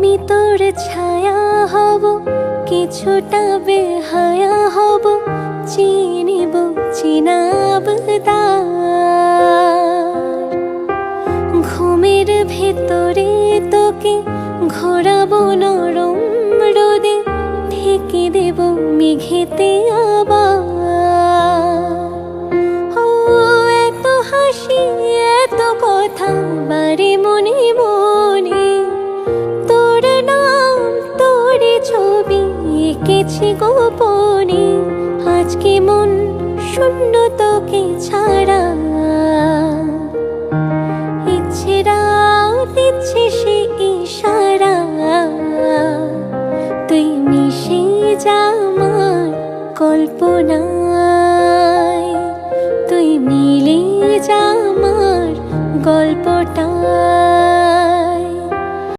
আমি তোর ছায়া হব, কিছুটা বেহায়া হব, চিনিব চিনাবদার। ঘুমের ভেতরে তোকে ঘোরাবো নরম